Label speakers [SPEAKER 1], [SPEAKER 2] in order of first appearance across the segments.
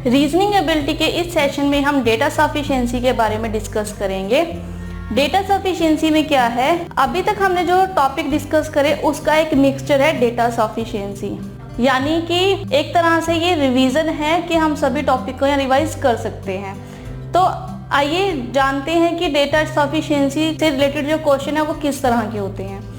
[SPEAKER 1] Reasoning ability के इस session में हम डेटा सफिशिएंसी के बारे में डिस्कस करेंगे। डेटा सफिशिएंसी में क्या है, अभी तक हमने जो टॉपिक डिस्कस करे उसका एक मिक्सचर है डेटा सफिशिएंसी, यानी कि एक तरह से ये रिवीजन है कि हम सभी टॉपिक को यहाँ रिवाइज कर सकते हैं। तो आइए जानते हैं कि डेटा सफिशिएंसी से रिलेटेड जो क्वेश्चन है वो किस तरह के होते हैं।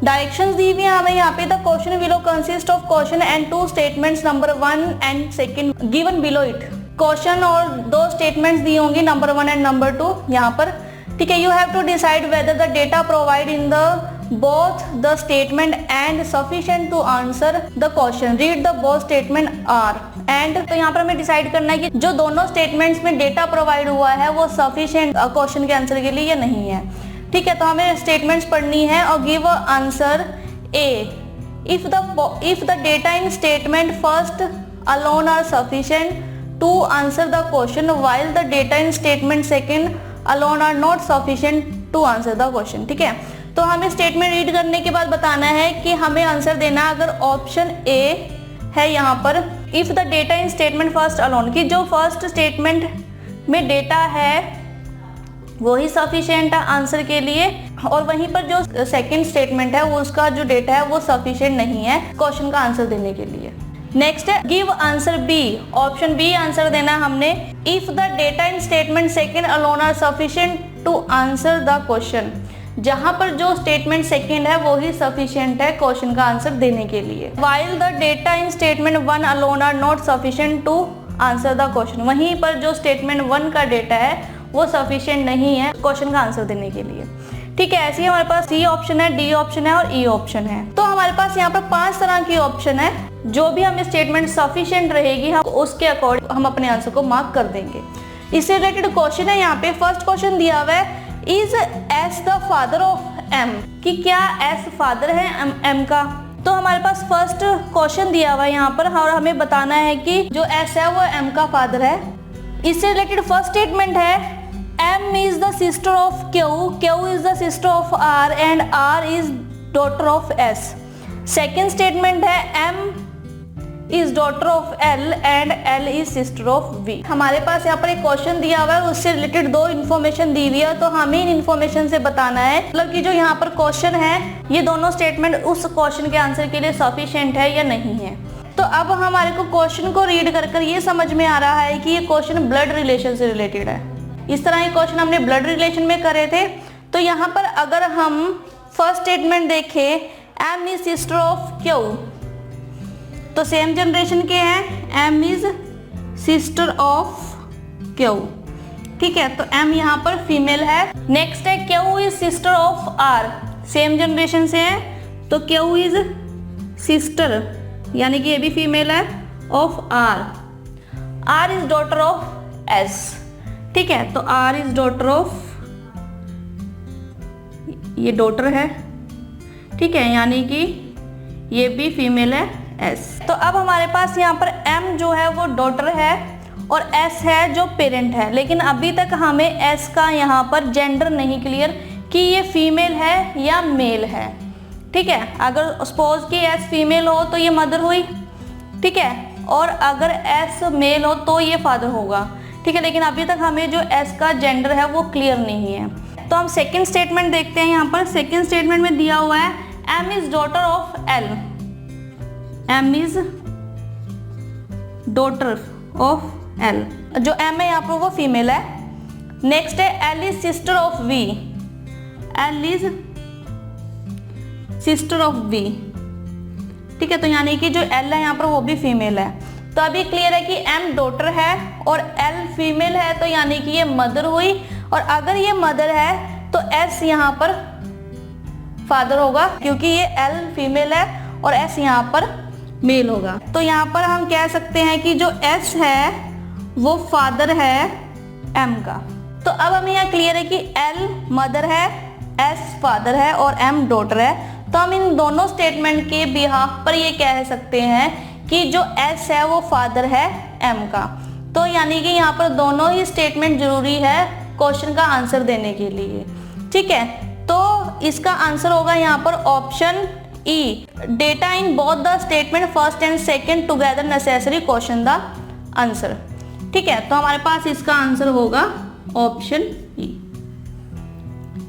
[SPEAKER 1] डायरेक्शंस दी हुई है हमें यहाँ पे। The question willow consist of question and two statements number 1 and second given below it. Question और दो स्टेटमेंट्स दी होंगी नंबर 1 एंड नंबर 2 यहाँ पर, ठीक है। You have to decide whether the data provide in the both the statement and sufficient to answer the question. Read the both statement are and. तो यहाँ पर हमें डिसाइड करना है कि जो दोनों स्टेटमेंट्स में डेटा प्रोवाइड हुआ है वो सफिशिएंट क्वेश्चन के आंसर के लिए या नहीं है, ठीक है। तो हमें स्टेटमेंट्स पढ़नी है और give answer A. If the data in statement first alone are sufficient to answer the question while the data in statement second alone are not sufficient to answer the question, ठीक है। तो हमें statement read करने के बाद बताना है कि हमें आंसर देना है अगर ऑप्शन ए है यहाँ पर, if the data in statement first alone, कि जो फर्स्ट स्टेटमेंट में डेटा है वही सफिशिएंट है आंसर के लिए, और वहीं पर जो सेकंड स्टेटमेंट है वो उसका जो डेटा है वो सफिशिएंट नहीं है क्वेश्चन का आंसर देने के लिए। नेक्स्ट है give answer B. Option B answer देना है हमने। If the data in statement second alone are sufficient to answer the question, जहां पर जो स्टेटमेंट सेकंड है वो ही सफिशिएंट है क्वेश्चन का आंसर देने के लिए। While the data in statement 1 alone are not sufficient to answer the question, वहीं पर जो स्टेटमेंट 1 का डेटा है वो सफिशिएंट नहीं है क्वेश्चन का आंसर देने के लिए, ठीक है। ऐसे ही हमारे पास सी ऑप्शन है, डी ऑप्शन है और ई ऑप्शन है। तो हमारे पास यहाँ पर 5 तरह की ऑप्शन है। जो भी हमें स्टेटमेंट सफिशिएंट रहेगी हम उसके अकॉर्डिंग हम अपने आंसर को मार्क कर देंगे। इससे रिलेटेड क्वेश्चन है यहाँ पे। फर्स्ट क्वेश्चन दिया हुआ है is S the father of M, कि क्या एस फादर है एम का। तो हमारे पास फर्स्ट क्वेश्चन दिया हुआ है यहाँ पर और हमें बताना है कि जो एस है वो एम का फादर है। इससे रिलेटेड फर्स्ट स्टेटमेंट है M is the sister of Q, Q is the sister of R and R is daughter of S. Second statement है M is daughter of L and L is sister of V. हमारे पास यहाँ पर एक question दिया हुआ है, उससे related 2 information दी हुई है, तो हमें इन इन्फॉर्मेशन से बताना है मतलब कि जो यहाँ पर क्वेश्चन है ये दोनों स्टेटमेंट उस क्वेश्चन के आंसर के लिए सफिशिएंट है या नहीं है। तो अब हमारे को क्वेश्चन को रीड कर ये समझ में आ रहा है कि ये क्वेश्चन ब्लड रिलेशन से रिलेटेड है। इस तरह के क्वेश्चन हमने ब्लड रिलेशन में करे थे। तो यहाँ पर अगर हम फर्स्ट स्टेटमेंट देखें M is sister of Q, तो सेम जनरेशन के हैं, M is sister of Q, ठीक है। तो एम यहाँ पर फीमेल है। नेक्स्ट है Q is sister of R, same generation से है, तो क्यू इज सिस्टर यानी कि ये भी फीमेल है of R. R is daughter of S, ठीक है। तो R इज डॉटर ऑफ, ये डॉटर है, ठीक है, यानी कि ये भी फीमेल है S। तो अब हमारे पास यहाँ पर M जो है वो डॉटर है और S है जो पेरेंट है, लेकिन अभी तक हमें S का यहाँ पर जेंडर नहीं क्लियर कि ये फीमेल है या मेल है, ठीक है। अगर सपोज कि S फीमेल हो तो ये मदर हुई, ठीक है, और अगर S मेल हो तो ये फादर होगा, ठीक है। लेकिन अभी तक हमें जो एस का जेंडर है वो क्लियर नहीं है। तो हम सेकंड स्टेटमेंट देखते हैं। यहाँ पर सेकंड स्टेटमेंट में दिया हुआ है M is daughter of L, M is daughter of L, जो एम है यहाँ पर वो फीमेल है। नेक्स्ट है L is sister of V, L is sister of V, ठीक है। तो यानी कि जो एल है यहाँ पर वो भी फीमेल है। तो अभी क्लियर है कि M डॉटर है और L फीमेल है, तो यानी कि ये मदर हुई, और अगर ये मदर है तो S यहाँ पर फादर होगा क्योंकि ये L फीमेल है और S यहाँ पर मेल होगा। तो यहाँ पर हम कह सकते हैं कि जो S है वो फादर है M का। तो अब हमें यहाँ क्लियर है कि L मदर है, S फादर है और M डॉटर है। तो हम इन दोनों स्टेटमेंट के बिहाफ पर ये कह सकते हैं कि जो S है वो फादर है M का। तो यानी कि यहाँ पर दोनों ही स्टेटमेंट जरूरी है क्वेश्चन का आंसर देने के लिए, ठीक है। तो इसका आंसर होगा यहाँ पर option E, data in both the statement first and second together necessary question the answer. ठीक है, तो हमारे पास इसका आंसर होगा ऑप्शन ई।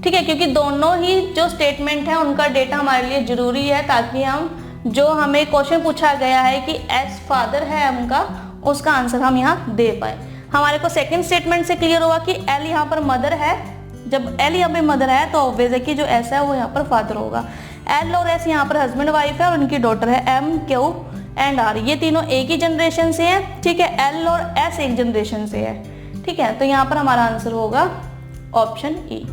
[SPEAKER 1] ठीक है, क्योंकि दोनों ही जो स्टेटमेंट है उनका डेटा हमारे लिए जरूरी है, ताकि हम जो हमें क्वेश्चन पूछा गया है कि एस फादर है एम का, उसका आंसर हम यहाँ दे पाए। हमारे को सेकंड स्टेटमेंट से क्लियर हुआ कि एल यहाँ पर मदर है। जब एल यहाँ पे मदर है तो ऑब्वियस है कि जो एस है वो यहाँ पर फादर होगा। एल और एस यहाँ पर हस्बैंड वाइफ है और उनकी डॉटर है एम, क्यू एंड आर, ये तीनों एक ही जनरेशन से हैं। ठीक है, एल और एस एक जनरेशन से है। ठीक है, तो यहाँ पर हमारा आंसर होगा ऑप्शन ई।